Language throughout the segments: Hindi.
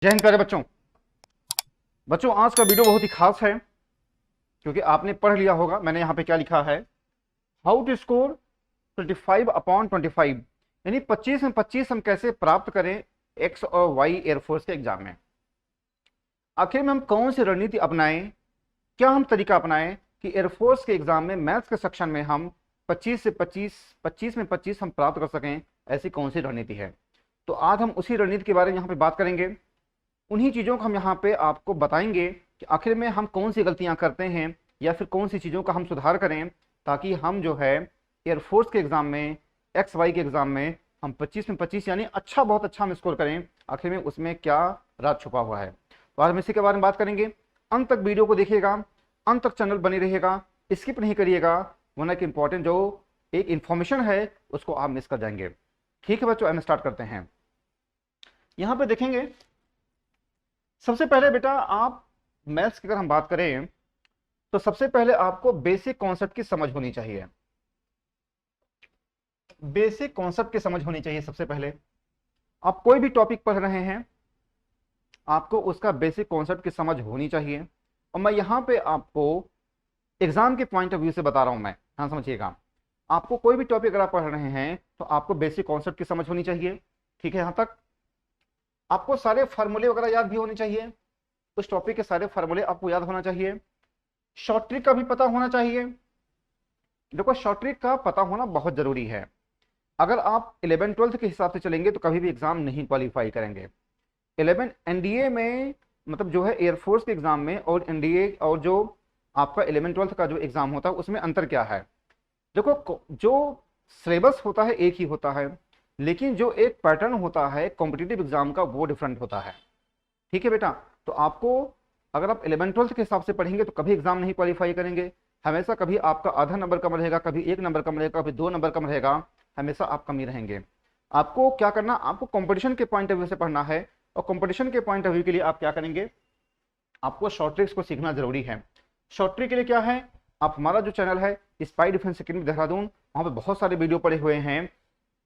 जय हिंद प्यारे बच्चों। आज का वीडियो बहुत ही खास है क्योंकि आपने पढ़ लिया होगा मैंने यहाँ पे क्या लिखा है। हाउ टू स्कोर 25/25, यानी 25 में 25 हम कैसे प्राप्त करें एक्स और वाई एयरफोर्स के एग्जाम में। आखिर में हम कौन सी रणनीति अपनाएं, क्या हम तरीका अपनाएं कि एयरफोर्स के एग्जाम में मैथ्स के सेक्शन में हम 25 में 25 हम प्राप्त कर सकें, ऐसी कौन सी रणनीति है। तो आज हम उसी रणनीति के बारे में यहाँ पे बात करेंगे। उन्हीं चीज़ों को हम यहाँ पे आपको बताएंगे कि आखिर में हम कौन सी गलतियाँ करते हैं या फिर कौन सी चीज़ों का हम सुधार करें ताकि हम जो है एयरफोर्स के एग्ज़ाम में एक्स वाई के एग्ज़ाम में हम 25 में 25 यानी अच्छा बहुत अच्छा हम स्कोर करें। आखिर में उसमें क्या राज छुपा हुआ है, तो आज हम इसी के बारे में बात करेंगे। अंत तक वीडियो को देखिएगा, अंत तक चैनल बने रहिएगा, स्किप नहीं करिएगा, वरना एक इंपॉर्टेंट जो एक इन्फॉर्मेशन है उसको आप मिस कर जाएंगे। ठीक है बच्चों, हम स्टार्ट करते हैं। यहाँ पे देखेंगे सबसे पहले बेटा आप मैथ्स की अगर हम बात करें तो सबसे पहले आपको बेसिक कॉन्सेप्ट की समझ होनी चाहिए। बेसिक कॉन्सेप्ट की समझ होनी चाहिए। सबसे पहले आप कोई भी टॉपिक पढ़ रहे हैं आपको उसका बेसिक कॉन्सेप्ट की समझ होनी चाहिए। और मैं यहाँ पे आपको एग्जाम के पॉइंट ऑफ व्यू से बता रहा हूं। मैं हाँ समझिएगा, आपको कोई भी टॉपिक अगर आप पढ़ रहे हैं तो आपको बेसिक कॉन्सेप्ट की समझ होनी चाहिए। ठीक है, यहां तक आपको सारे फार्मूले वगैरह याद भी होने चाहिए। उस टॉपिक के सारे फार्मूले आपको याद होना चाहिए। शॉर्ट ट्रिक का भी पता होना चाहिए। देखो शॉर्ट ट्रिक का पता होना बहुत जरूरी है। अगर आप 11-12 के हिसाब से चलेंगे तो कभी भी एग्जाम नहीं क्वालिफाई करेंगे। 11 एनडीए में मतलब जो है एयरफोर्स के एग्जाम में और एनडीए और जो आपका 11-12 का जो एग्जाम होता है उसमें अंतर क्या है। देखो जो सिलेबस होता है एक ही होता है, लेकिन जो एक पैटर्न होता है कॉम्पिटिटिव एग्जाम का वो डिफरेंट होता है। ठीक है बेटा, तो आपको अगर आप 11-12 के हिसाब से पढ़ेंगे तो कभी एग्जाम नहीं क्वालिफाई करेंगे। हमेशा कभी आपका आधा नंबर कम रहेगा, कभी 1 नंबर कम रहेगा, कभी 2 नंबर कम रहेगा, हमेशा आप कम ही रहेंगे। आपको क्या करना, आपको कंपटीशन के पॉइंट ऑफ व्यू से पढ़ना है। और कंपटीशन के पॉइंट ऑफ व्यू के लिए आप क्या करेंगे, आपको शॉर्ट ट्रिक्स को सीखना जरूरी है। शॉर्ट ट्रिक के लिए क्या है, आप हमारा जो चैनल है स्पाई डिफेंस अकेडमी देहरादून, वहां पे बहुत सारे वीडियो पड़े हुए हैं।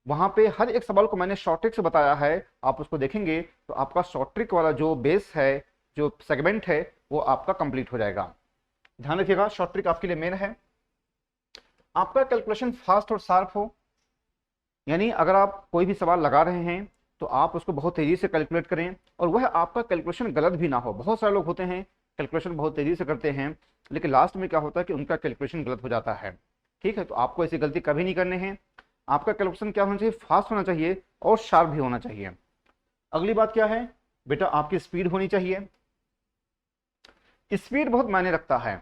वहां पे हर एक सवाल को मैंने शॉर्ट ट्रिक से बताया है। आप उसको देखेंगे तो आपका शॉर्ट ट्रिक वाला जो बेस है, जो सेगमेंट है, वो आपका कंप्लीट हो जाएगा। ध्यान रखिएगा, शॉर्ट ट्रिक आपके लिए मेन है। आपका कैलकुलेशन फास्ट और शार्प हो, यानी अगर आप कोई भी सवाल लगा रहे हैं तो आप उसको बहुत तेजी से कैलकुलेट करें और वह आपका कैलकुलेशन गलत भी ना हो। बहुत सारे लोग होते हैं कैलकुलेशन बहुत तेजी से करते हैं लेकिन लास्ट में क्या होता है कि उनका कैलकुलेशन गलत हो जाता है। ठीक है, तो आपको ऐसी गलती कभी नहीं करनी है। आपका कैलकुलेशन क्या होना चाहिए, फास्ट होना चाहिए और शार्प भी होना चाहिए। अगली बात क्या है बेटा, आपकी स्पीड होनी चाहिए। स्पीड बहुत मायने रखता है।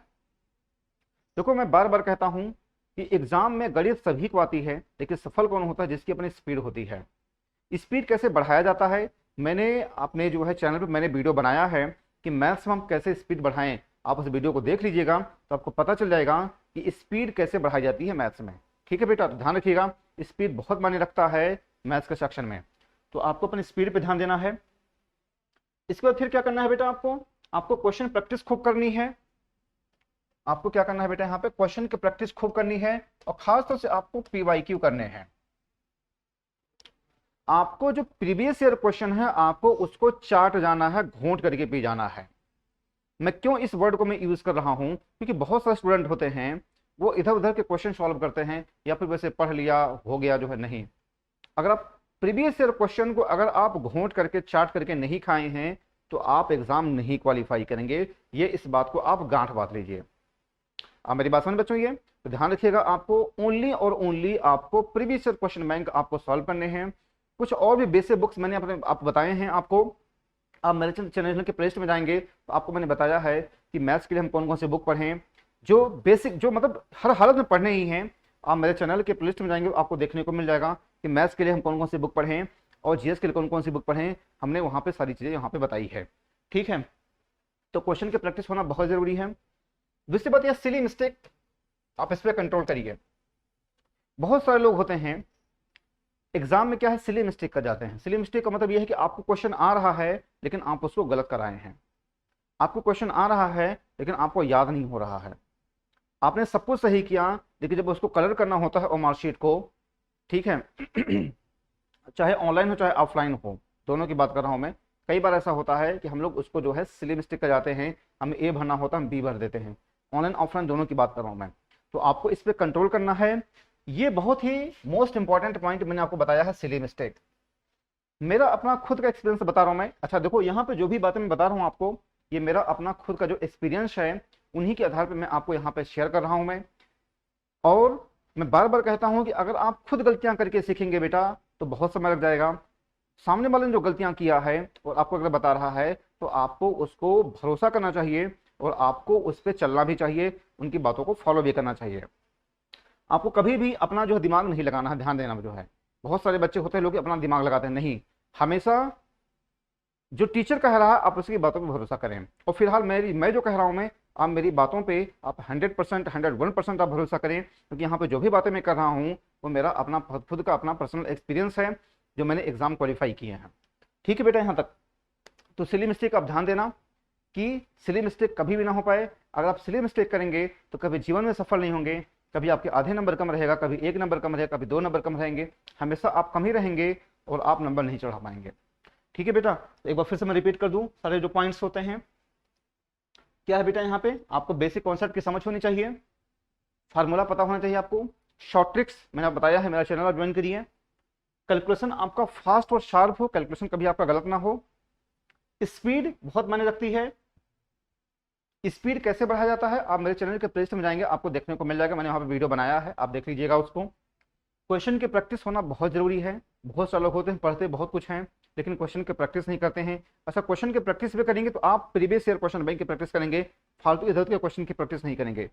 देखो मैं बार बार कहता हूं कि एग्जाम में गणित सभी को आती है लेकिन सफल कौन होता है, जिसकी अपनी स्पीड होती है। स्पीड कैसे बढ़ाया जाता है, मैंने अपने जो है चैनल पर मैंने वीडियो बनाया है कि मैथ्स में हम कैसे स्पीड बढ़ाएं। आप उस वीडियो को देख लीजिएगा तो आपको पता चल जाएगा कि स्पीड कैसे बढ़ाई जाती है मैथ्स में। ठीक है बेटा, तो ध्यान रखिएगा, स्पीड बहुत मायने रखता है मैथ्स के सेक्शन में, तो आपको अपनी स्पीड पे ध्यान देना है। इसके बाद फिर क्या करना है बेटा, आपको क्वेश्चन प्रैक्टिस खूब करनी है। आपको क्या करना है बेटा, यहाँ पे क्वेश्चन की प्रैक्टिस खूब करनी है और खासतौर से आपको पीवाईक्यू करने हैं। आपको जो प्रीवियस ईयर क्वेश्चन है आपको उसको चाट जाना है, घोंट करके पी जाना है। मैं क्यों इस वर्ड को मैं यूज कर रहा हूं, क्योंकि बहुत सारे स्टूडेंट होते हैं वो इधर उधर के क्वेश्चन सॉल्व करते हैं या फिर वैसे पढ़ लिया हो गया जो है। नहीं, अगर आप प्रीवियस ईयर क्वेश्चन को अगर आप घोंट करके चाट करके नहीं खाए हैं तो आप एग्जाम नहीं क्वालिफाई करेंगे। ये इस बात को आप गांठ बांध लीजिए। आप मेरी बात समझ बच्चों, ये तो ध्यान रखिएगा, आपको ओनली और ओनली आपको प्रीवियस ईयर क्वेश्चन बैंक आपको सॉल्व करने हैं। कुछ और भी बेसिक बुक्स मैंने अपने आप बताए हैं आपको। आप मेरे चैनल के प्लेलिस्ट में जाएंगे तो आपको मैंने बताया है कि मैथ्स के लिए हम कौन कौन से बुक पढ़ें जो बेसिक जो मतलब हर हालत में पढ़ने ही हैं। आप मेरे चैनल के प्लेलिस्ट में जाएंगे तो आपको देखने को मिल जाएगा कि मैथ्स के लिए हम कौन कौन सी बुक पढ़ें और जीएस के लिए कौन कौन सी बुक पढ़ें। हमने वहाँ पे सारी चीज़ें यहाँ पे बताई है। ठीक है, तो क्वेश्चन की प्रैक्टिस होना बहुत जरूरी है। दूसरी बात यह सिली मिस्टेक, आप इस पर कंट्रोल करिए। बहुत सारे लोग होते हैं एग्जाम में क्या है, सिली मिस्टेक कर जाते हैं। सिली मिस्टेक का मतलब यह है कि आपको क्वेश्चन आ रहा है लेकिन आप उसको गलत कराए हैं। आपको क्वेश्चन आ रहा है लेकिन आपको याद नहीं हो रहा है। आपने सब कुछ सही किया लेकिन जब उसको कलर करना होता है और मार्कशीट को, ठीक है चाहे ऑनलाइन हो चाहे ऑफलाइन हो, दोनों की बात कर रहा हूं मैं, कई बार ऐसा होता है कि हम लोग उसको जो है सिली मिस्टेक कर जाते हैं, हमें ए भरना होता है हम बी भर देते हैं। ऑनलाइन ऑफलाइन दोनों की बात कर रहा हूं मैं, तो आपको इस पर कंट्रोल करना है। ये बहुत ही मोस्ट इंपॉर्टेंट पॉइंट मैंने आपको बताया है, सिली मिस्टेक। मेरा अपना खुद का एक्सपीरियंस बता रहा हूं मैं। अच्छा देखो, यहाँ पे जो भी बातें मैं बता रहा हूँ आपको, ये मेरा अपना खुद का जो एक्सपीरियंस है, उन्हीं के आधार पर मैं आपको यहाँ पे शेयर कर रहा हूं मैं। और मैं बार बार कहता हूं कि अगर आप खुद गलतियां करके सीखेंगे बेटा तो बहुत समय लग जाएगा। सामने वाले ने जो गलतियां किया है और आपको अगर बता रहा है तो आपको उसको भरोसा करना चाहिए और आपको उस पर चलना भी चाहिए, उनकी बातों को फॉलो भी करना चाहिए। आपको कभी भी अपना जो दिमाग नहीं लगाना है, ध्यान देना जो है। बहुत सारे बच्चे होते हैं लोग अपना दिमाग लगाते हैं, नहीं, हमेशा जो टीचर कह रहा है आप उसकी बातों पर भरोसा करें। और फिलहाल मैं जो कह रहा हूं मैं, आप मेरी बातों पे आप 100% 101% आप भरोसा करें, क्योंकि यहाँ पे जो भी बातें मैं कर रहा हूँ वो मेरा अपना खुद का अपना पर्सनल एक्सपीरियंस है, जो मैंने एग्जाम क्वालिफाई किए हैं। ठीक है बेटा, यहाँ तक। तो सिली मिस्टेक आप ध्यान देना कि सिली मिस्टेक कभी भी ना हो पाए। अगर आप सिली मिस्टेक करेंगे तो कभी जीवन में सफल नहीं होंगे, कभी आपके आधे नंबर कम रहेगा, कभी 1 नंबर कम रहेगा, कभी 2 नंबर कम रहेंगे, हमेशा आप कम ही रहेंगे और आप नंबर नहीं चढ़ा पाएंगे। ठीक है बेटा, तो एक बार फिर से मैं रिपीट कर दूं सारे जो पॉइंट्स होते हैं। क्या है बेटा, यहाँ पे आपको बेसिक कॉन्सेप्ट की समझ होनी चाहिए, फार्मूला पता होना चाहिए आपको, शॉर्ट ट्रिक्स मैंने बताया है, मेरा चैनल आप ज्वाइन करिए। कैलकुलेशन आपका फास्ट और शार्प हो, कैलकुलेशन कभी आपका गलत ना हो। स्पीड बहुत मायने रखती है। स्पीड कैसे बढ़ाया जाता है, आप मेरे चैनल के प्लेलिस्ट में जाएंगे, आपको देखने को मिल जाएगा, मैंने वहां पे वीडियो बनाया है, आप देख लीजिएगा उसको। क्वेश्चन की प्रैक्टिस होना बहुत जरूरी है। बहुत सारे लोग होते हैं पढ़ते बहुत कुछ हैं लेकिन क्वेश्चन की प्रैक्टिस नहीं करते हैं। अच्छा, क्वेश्चन की प्रैक्टिस भी करेंगे तो आप प्रीवियस ईयर क्वेश्चन बैंक की प्रैक्टिस करेंगे, फालतू इधर के क्वेश्चन की प्रैक्टिस नहीं करेंगे।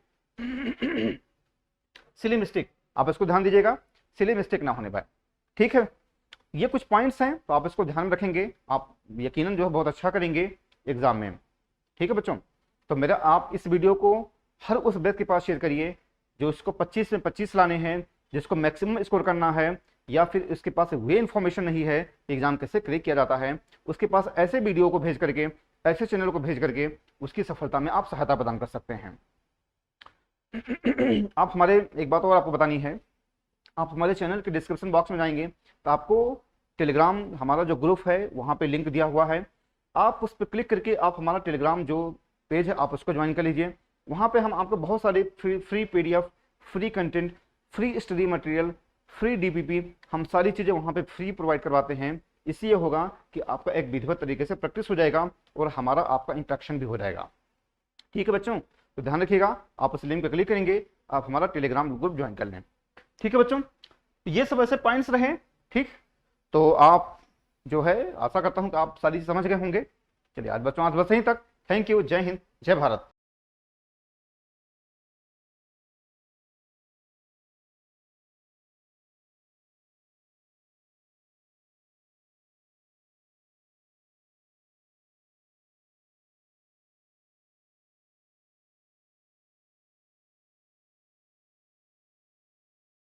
सिली मिस्टेक आप इसको ध्यान दीजिएगा, सिली मिस्टेक ना होने पाए। ठीक है, ये कुछ पॉइंट्स हैं तो आप इसको ध्यान में रखेंगे, आप यकीनन जो है बहुत अच्छा करेंगे एग्जाम में। ठीक है बच्चों, तो मेरा आप इस वीडियो को हर उस व्यक्ति के पास शेयर करिए जो इसको 25 में 25 लाने हैं, जिसको मैक्सिमम स्कोर करना है, या फिर उसके पास वे इंफॉर्मेशन नहीं है एग्जाम कैसे क्रैक किया जाता है, उसके पास ऐसे वीडियो को भेज करके, ऐसे चैनल को भेज करके उसकी सफलता में आप सहायता प्रदान कर सकते हैं। आप हमारे, एक बात और आपको बतानी है, आप हमारे चैनल के डिस्क्रिप्शन बॉक्स में जाएंगे तो आपको टेलीग्राम हमारा जो ग्रुप है वहाँ पे लिंक दिया हुआ है, आप उस पर क्लिक करके आप हमारा टेलीग्राम जो पेज है आप उसको ज्वाइन कर लीजिए। वहाँ पे हम आपको बहुत सारे free PDF, free content, free study material, free DPP, हम सारी चीज़ें वहाँ पे फ्री प्रोवाइड करवाते हैं। इससे ये होगा कि आपका एक विधिवत तरीके से प्रैक्टिस हो जाएगा और हमारा आपका इंटरेक्शन भी हो जाएगा। ठीक है बच्चों, तो ध्यान रखिएगा, आप उस लिंक पर क्लिक करेंगे, आप हमारा टेलीग्राम ग्रुप ज्वाइन कर लें। ठीक है बच्चों, ये सब ऐसे पॉइंट्स रहे। ठीक, तो आप जो है आशा करता हूँ कि आप सारी चीज़ समझ गए होंगे। चलिए आज बच्चों, आज बस यहीं तक। थैंक यू, जय हिंद, जय भारत।